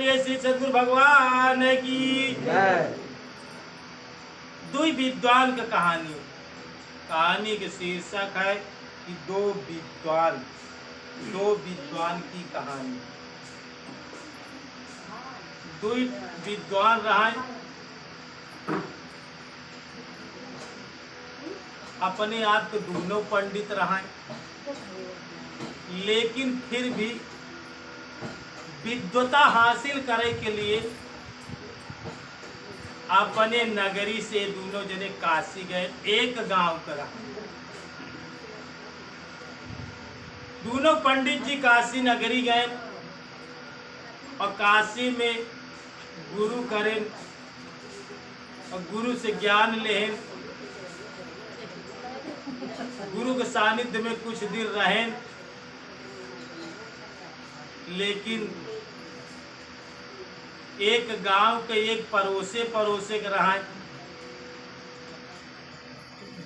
बोलिए श्री सद्गुरु भगवान की जय। दुई विद्वान का कहानी। कहानी के शीर्षक है कि दो विद्वान की कहानी। दो विद्वान रहा, अपने आप के दोनों पंडित रहा, लेकिन फिर भी विद्वता हासिल करे के लिए अपने नगरी से दोनों जने काशी गए। एक गांव का रहा। दोनों पंडित जी काशी नगरी गए और काशी में गुरु करें और गुरु से ज्ञान लें। गुरु के सानिध्य में कुछ दिन रहें, लेकिन एक गांव के एक पड़ोसे के रहा।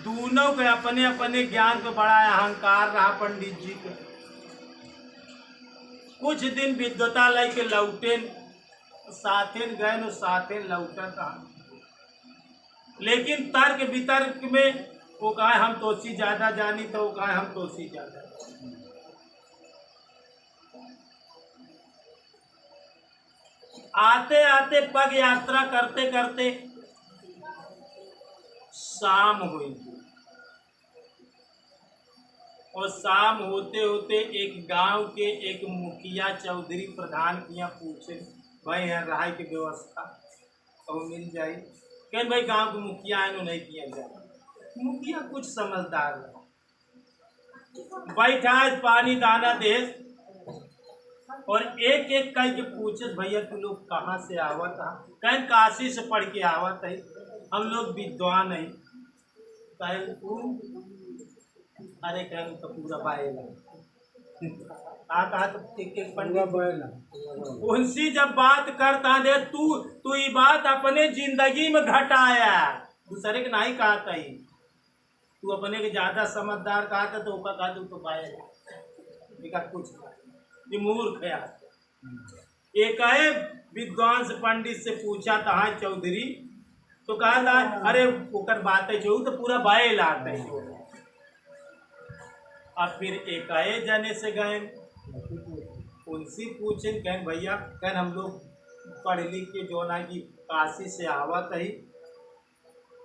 दोनों के अपने अपने ज्ञान पे बड़ा अहंकार रहा। पंडित जी के कुछ दिन विद्वता लेके लौटे, साथे गए और साथे लौटा कहा, लेकिन तर्क वितर्क में वो कहा हम तोसी ज्यादा जानी, तो वो कहा हम तोसी ज्यादा। आते आते पग यात्रा करते करते शाम हुई और शाम होते होते एक गांव के एक मुखिया चौधरी प्रधान किया पूछे, भाई यहाँ रहाई की व्यवस्था और मिल जाए। कहें भाई गांव के मुखिया है नहीं किया जाए। मुखिया कुछ समझदार रहा, बैठा पानी दाना दे और एक एक करके पूछे, भैया तू लोग कहाँ से आवत है? कहें काशी से पढ़ के आवत है, हम लोग विद्वान है। कहें तू? अरे कहें तो पूरा बायला कहा तो एक एक पंडित उनसी जब बात करता दे, तू ये बात अपने जिंदगी में घटाया, दूसरे के नहीं कहता ही। तू अपने के ज्यादा समझदार कहता तो ओका कहा तू तो बायला कुछ ये मूर्ख है। एक आए विद्वान से पंडित से पूछा था चौधरी, तो कहा था अरे ओकर बात है जो तो पूरा बाय लाता है। अब फिर एक आए जने से गए, उनसे पूछे, कहें भैया कहें हम लोग पढ़ लिख के जो ना कि काशी से आवत है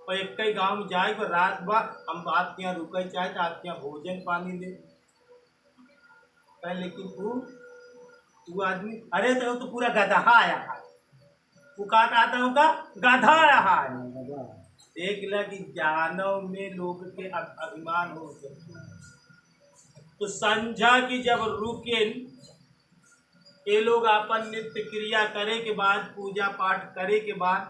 और एक कई गाँव में जाए तो रात बा हम आपके यहाँ रुके चाहे तो आपके यहाँ भोजन पानी दे। लेकिन तू आदमी, अरे तो पूरा गधा आया है। वो कहा था होगा गधा आया है। देख ला कि ज्ञानों में लोग के अभिमान हो सकता। तो संझा की जब रुके, ये लोग अपन नित्य क्रिया करे के बाद, पूजा पाठ करे के बाद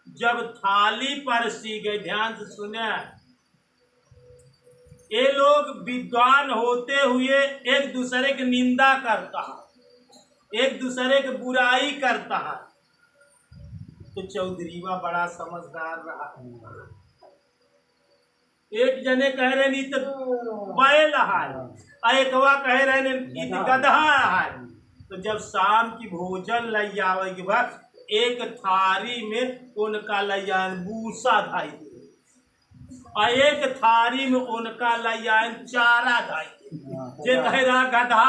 जब थाली परसी गए, ध्यान से सुने, ये लोग विद्वान होते हुए एक दूसरे की निंदा करता है, एक दूसरे की बुराई करता है। तो चौधरीवा बड़ा समझदार रहा। एक जने कह रहे नहीं तो बैल है, एकवा कह रहे नहीं तो गधा है। तो जब शाम की भोजन लई आवे के बाद एक थारी में उनका लैया भूसा धाई, और एक थारी में उनका लैया चारा धाई। जे कह रहा गधा,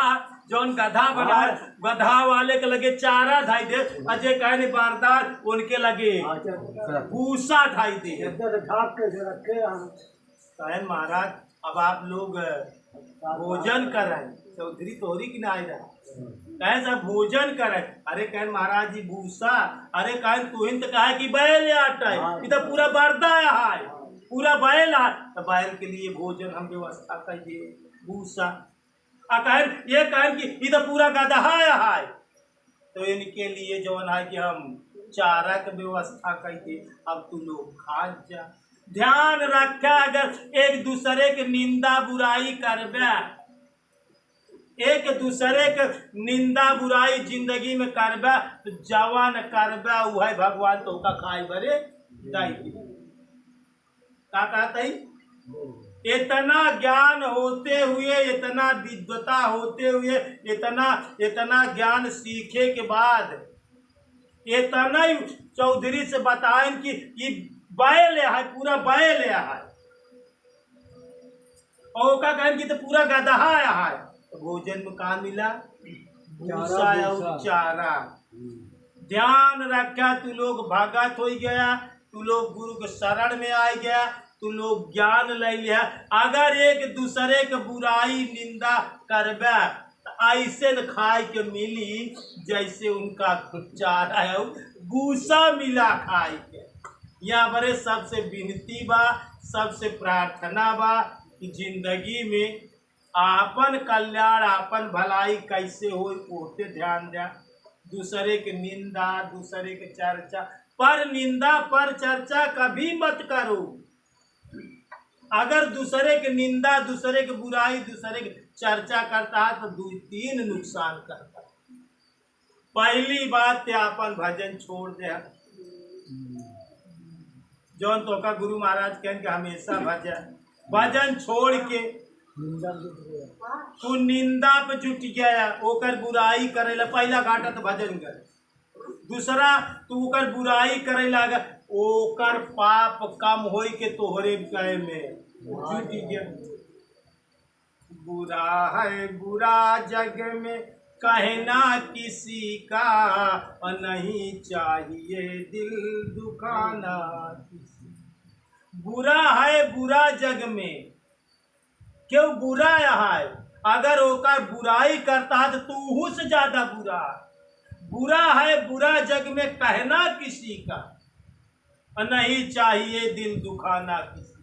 जौन गधा बना गधा वाले के लगे चारा धाई दे, और जे कहे बारदार उनके लगे भूसा धाई दे। कहे महाराज अब आप लोग भोजन करें, चौधरी तोहरी की ना रहा, कहे सब भोजन करें। अरे कहे महाराज जी भूसा, अरे कहे तुहिन तो कहा कि बैल आटा है, तो पूरा बर्दा है, पूरा बैल है, तो बैल के लिए भोजन हम व्यवस्था करिए भूसा। ये कहें कि ये तो पूरा गधा है, तो इनके लिए जो है कि हम चारा की व्यवस्था करिए, अब तू लोग खा जा। ध्यान रखा, अगर एक दूसरे के निंदा बुराई करबे, एक दूसरे के निंदा बुराई जिंदगी में करबे तो जवान करबे वह भगवान तो का खाए बरे दाई। का कहते इतना ज्ञान होते हुए, इतना विद्वता होते हुए, इतना ज्ञान सीखे के बाद इतना ही चौधरी से बताएं कि बैल है, पूरा बैल है, और का कहें कि तो पूरा गदहा है। तो भोजन में कहा मिला? भूसा और चारा। ध्यान रखा, तू लोग भगत हो गया, तू लोग गुरु के शरण में आ गया, तू लोग ज्ञान ले लिया। अगर एक दूसरे के बुराई निंदा करबे तो ऐसे न खाए के मिली जैसे उनका चारा है भूसा मिला खाए के। यहाँ बड़े सबसे विनती बा, सबसे प्रार्थना बा कि जिंदगी में आपन कल्याण, आपन भलाई कैसे हो ओते ध्यान दे। दूसरे के निंदा, दूसरे के चर्चा, पर निंदा पर चर्चा कभी मत करो। अगर दूसरे के निंदा, दूसरे के बुराई, दूसरे के चर्चा करता है तो 2-3 नुकसान करता है। पहली बात ते अपन भजन छोड़ दे। जौन तो का गुरु महाराज कहें कि हमेशा भजन छोड़ के तू निंदा पे जुट गया, ओकर बुराई करे ला पहला घाटा तो भजन कर। दूसरा तू ओकर बुराई करे लगा, ओकर पाप कम होई के तोहरे कहे में जुट गया। बुरा है बुरा जग में कहना किसी का, और नहीं चाहिए दिल दुखाना किसी। बुरा है बुरा जग में, क्यों बुरा है? अगर ओकर बुराई करता है तो तू से ज्यादा बुरा। बुरा है बुरा जग में कहना किसी का, और नहीं चाहिए दिल दुखाना किसी।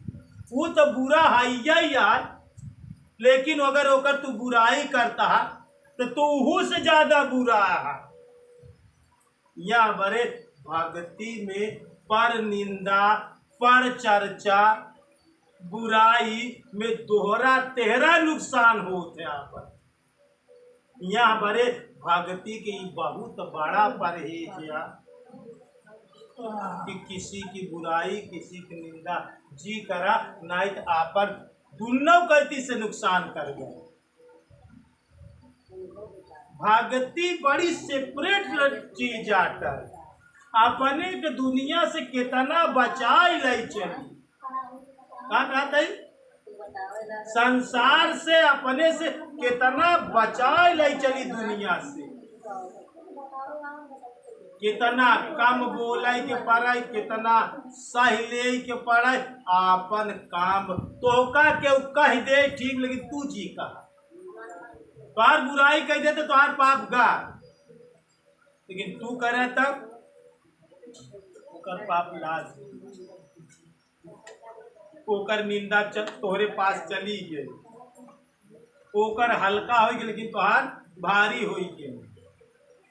वो तो बुरा है यार, लेकिन अगर ओकर तू बुराई करता है तो तू से ज्यादा बुरा है। या बड़े भक्ति में पर निंदा, पर चर्चा, बुराई में दोहरा तेहरा नुकसान होते पर। यहाँ बड़े भक्ति के बहुत बड़ा परहेज है कि किसी की बुराई, किसी की निंदा जी करा नहीं तो आपन दुनों गलती से नुकसान कर गए। भक्ति बड़ी सेपरेट चीज आता है, अपने के दुनिया से कितना बचाई ले चली। क्या कहते हैं? संसार से अपने से कितना बचाए ले चली दुनिया से। कितना कम बोले के पड़े, कितना सही ले के पड़े। आपन काम तोका के कह दे ठीक, लेकिन तू जी का तोहार बुराई कह दे तो तोहार पाप गा, लेकिन तू करे तब ओकर पाप लाज, ओकर निंदा तोहरे पास चली गई, ओकर हल्का हो गई लेकिन तोहार भारी हो गई।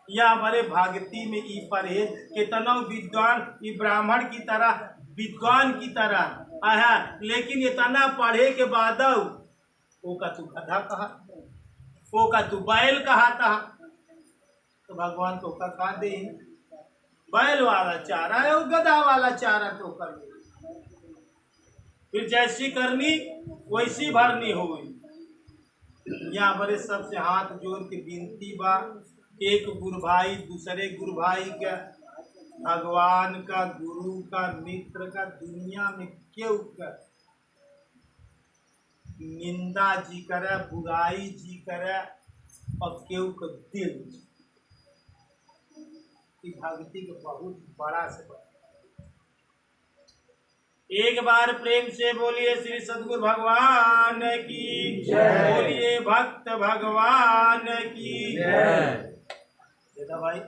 या हमारे भक्ति में ई परहेज कितना विद्वान, ई ब्राह्मण की तरह विद्वान की तरह आया, लेकिन इतना पढ़े के बाद ओका तू गधा कहा, ओका तू बैल कहा था, तो भगवान तो का कहा दे बैल वाला चारा है और गधा वाला चारा तो कर दे। फिर जैसी करनी वैसी भरनी होगी। यहाँ बड़े सबसे हाथ जोड़ के विनती बा, एक गुरु भाई दूसरे गुरु भाई का, भगवान का, गुरु का, मित्र का, दुनिया में क्यों का निंदा जी करे, बुराई जी करे, और क्यों का दिल भक्ति के बहुत बड़ा से बड़ा। एक बार प्रेम से बोलिए श्री सद्गुरु भगवान की जय, बोलिए भक्त भगवान की जय। भाई